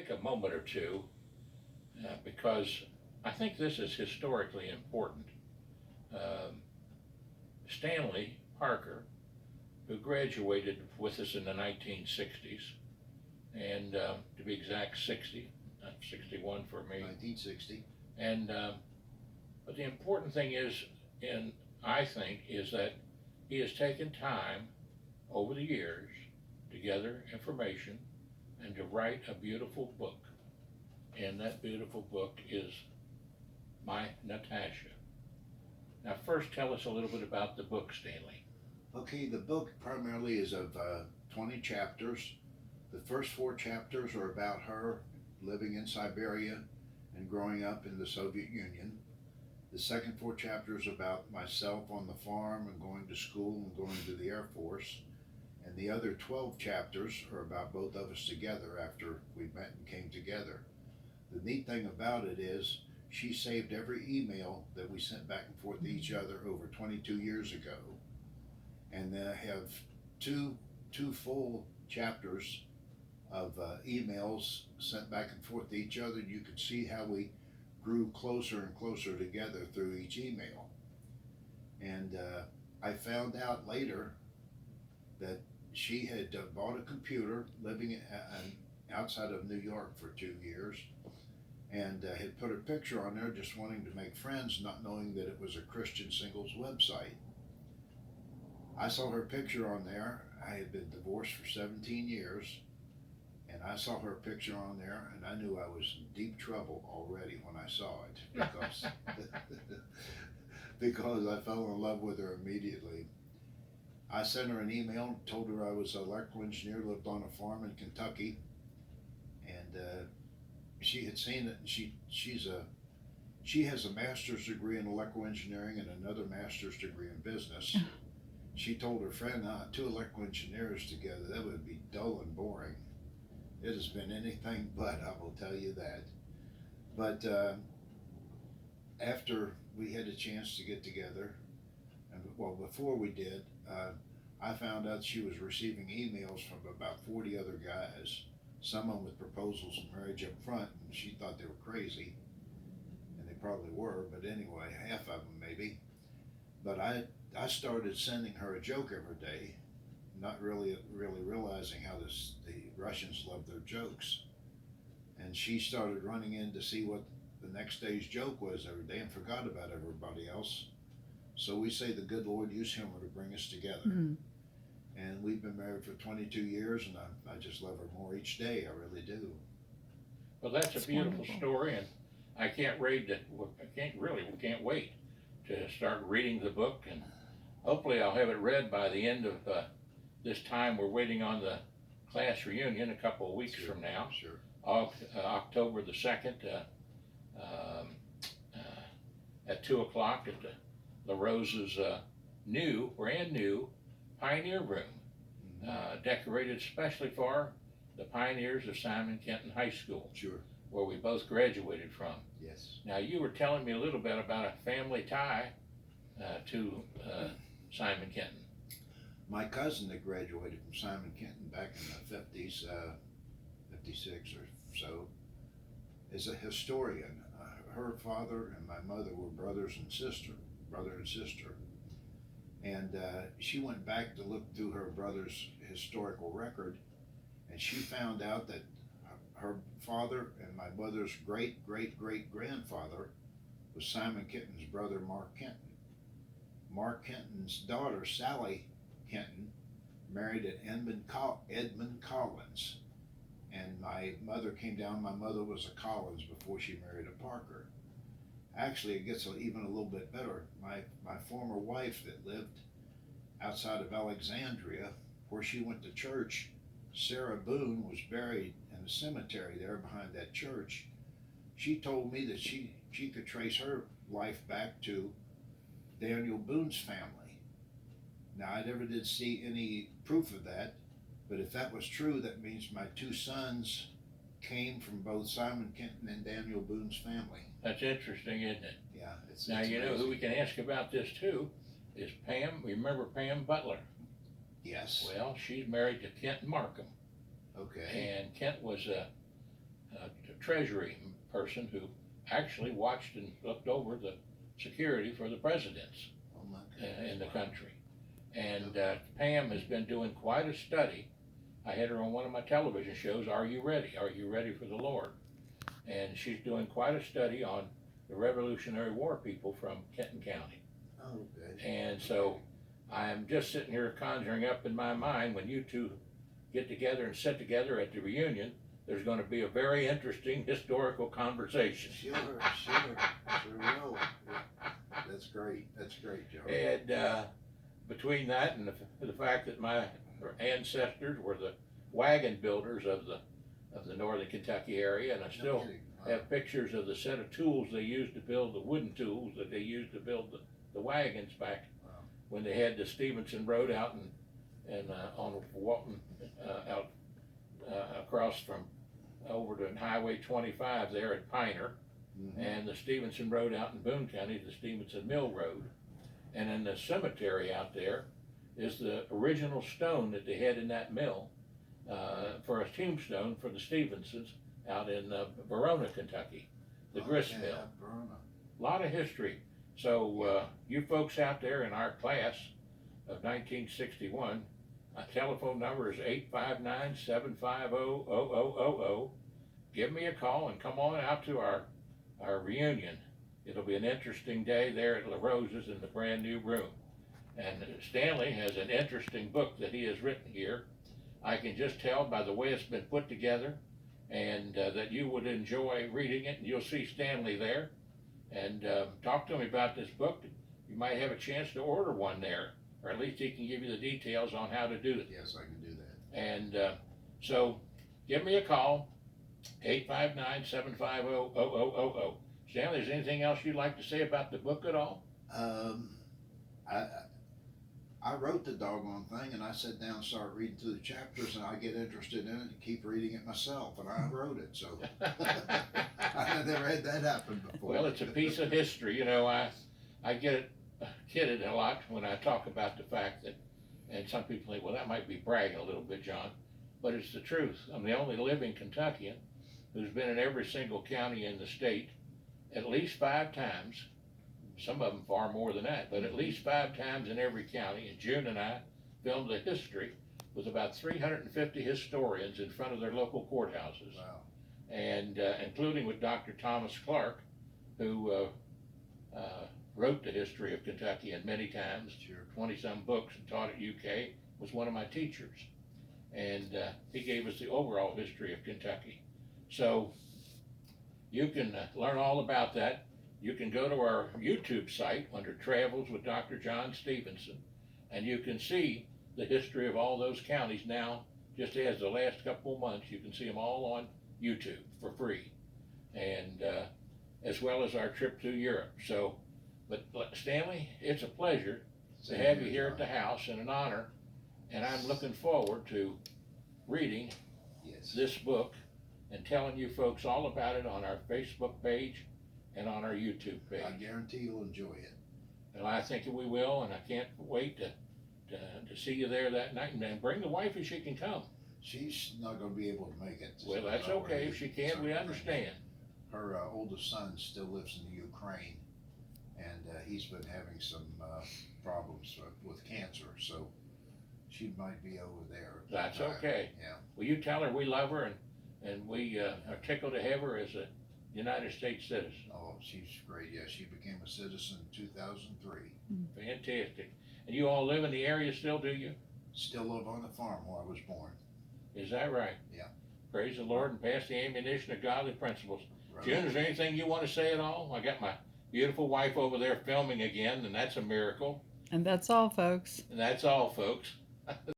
take a moment or two because I think this is historically important. Um, Stanley Parker, who graduated with us in the 1960s, and to be exact, 60, not 61 for me. 1960. And but the important thing is, and I think, is that he has taken time over the years to gather information and to write a beautiful book. And that beautiful book is My Natasha. Now, first, tell us a little bit about the book, Stanley. Okay, the book primarily is of 20 chapters. The first 4 chapters are about her living in Siberia and growing up in the Soviet Union. The second 4 chapters about myself on the farm and going to school and going to the Air Force. And the other 12 chapters are about both of us together after we met and came together. The neat thing about it is she saved every email that we sent back and forth to each other over 22 years ago. And then I have two full chapters of emails sent back and forth to each other. You can see how we grew closer and closer together through each email. And I found out later that she had bought a computer living outside of New York for 2 years, and had put a picture on there just wanting to make friends, not knowing that it was a Christian singles website. I saw her picture on there. I had been divorced for 17 years, and I saw her picture on there, and I knew I was in deep trouble already when I saw it because because I fell in love with her immediately. I sent her an email, told her I was an electrical engineer, lived on a farm in Kentucky, and she had seen it. And she has a master's degree in electrical engineering and another master's degree in business. She told her friend, 2 electrical engineers together, that would be dull and boring. It has been anything but, I will tell you that. But after we had a chance to get together, and well, before we did, I found out she was receiving emails from about 40 other guys, some of them with proposals of marriage up front, and she thought they were crazy, and they probably were, but anyway, half of them maybe. But I started sending her a joke every day, not really realizing how the Russians love their jokes. And she started running in to see what the next day's joke was every day and forgot about everybody else. So we say the good Lord used humor to bring us together. Mm-hmm. And we've been married for 22 years, and I just love her more each day. I really do. Well, that's a beautiful wonderful story, and I can't wait to start reading the book, and hopefully I'll have it read by the end of this time. We're waiting on the class reunion a couple of weeks from now. Sure. October the 2nd at 2 o'clock at the LaRosa's brand new Pioneer room, decorated especially for the pioneers of Simon Kenton High School. Sure. Where we both graduated from. Yes. Now, you were telling me a little bit about a family tie to Simon Kenton. My cousin that graduated from Simon Kenton back in the 50s, 56 or so, is a historian. Her father and my mother were brother and sister. And she went back to look through her brother's historical record, and she found out that her father and my mother's great-great-great-grandfather was Simon Kenton's brother, Mark Kenton. Mark Kenton's daughter, Sally Kenton, married Edmund Collins. And my mother came down. My mother was a Collins before she married a Parker. Actually, it gets even a little bit better. My former wife that lived outside of Alexandria, where she went to church, Sarah Boone, was buried in the cemetery there behind that church. She told me that she could trace her life back to Daniel Boone's family. Now, I never did see any proof of that, but if that was true, that means my 2 sons came from both Simon Kenton and Daniel Boone's family. That's interesting, isn't it? Yeah. Now, you know who we can ask about this too is Pam. Remember Pam Butler? Yes. Well, she's married to Kent Markham. Okay. And Kent was treasury person who actually watched and looked over the security for the presidents Oh my goodness. in the Wow. country. And Pam has been doing quite a study. I had her on one of my television shows, Are You Ready? Are You Ready for the Lord? And she's doing quite a study on the Revolutionary War people from Kenton County. Oh, good. And so I'm just sitting here conjuring up in my mind, when you two get together and sit together at the reunion, there's going to be a very interesting historical conversation. Sure will. Yeah. That's great, Joe. And between that and the fact that my ancestors were the wagon builders of the northern Kentucky area, and I still No kidding. Wow. have pictures of the set of tools they used to build, the wooden tools that they used to build the wagons back Wow. when they had the Stephenson Road out and on Walton out across from over to Highway 25 there at Pioneer, Mhm. and the Stephenson Road out in Boone County, the Stephenson Mill Road. And in the cemetery out there is the original stone that they had in that mill for a tombstone for the Stephensons out in Verona, Kentucky, the grist yeah, mill. Verona. A lot of history. So you folks out there in our class of 1961, my telephone number is 859-750-0000. Give me a call and come on out to our reunion. It'll be an interesting day there at LaRosa's in the brand new room. And Stanley has an interesting book that he has written here. I can just tell by the way it's been put together, and that you would enjoy reading it, and you'll see Stanley there. And talk to him about this book. You might have a chance to order one there, or at least he can give you the details on how to do it. Yes, I can do that. And so give me a call, 859-750-0000. Stanley, is there anything else you'd like to say about the book at all? I wrote the doggone thing, and I sat down and started reading through the chapters, and I get interested in it and keep reading it myself, and I wrote it, so I've never had that happen before. Well, it's a piece of history. You know, I get kidded a lot when I talk about the fact that, and some people think, well, that might be bragging a little bit, John, but it's the truth. I'm the only living Kentuckian who's been in every single county in the state at least 5 times. Some of them far more than that, but at least 5 times in every county. And June and I filmed a history with about 350 historians in front of their local courthouses. Wow. And including with Dr. Thomas Clark, who wrote the history of Kentucky and many times, Sure. 20-some books, and taught at UK, was one of my teachers. And he gave us the overall history of Kentucky. So you can learn all about that. You can go to our YouTube site under Travels with Dr. John Stephenson, and you can see the history of all those counties now, just as the last couple of months. You can see them all on YouTube for free, and as well as our trip to Europe. So, but Stanley, it's a pleasure to have you here at the house, and an honor, and I'm looking forward to reading this book and telling you folks all about it on our Facebook page and on our YouTube page. I guarantee you'll enjoy it. And I think we will, and I can't wait to see you there that night. And bring the wife if she can come. She's not going to be able to make it. Well, that's okay. If she can't, we understand. Her oldest son still lives in the Ukraine, and he's been having some problems with cancer, so she might be over there. That's okay. Yeah. Will you tell her we love her, and we are tickled to have her as a United States citizen? Oh, she's great. Yeah, she became a citizen in 2003. Fantastic. And you all live in the area still, do you? Still live on the farm where I was born. Is that right? Yeah. Praise the Lord, and pass the ammunition of godly principles. Right. June, is there anything you want to say at all? I got my beautiful wife over there filming again, and that's a miracle. And that's all, folks. And that's all, folks.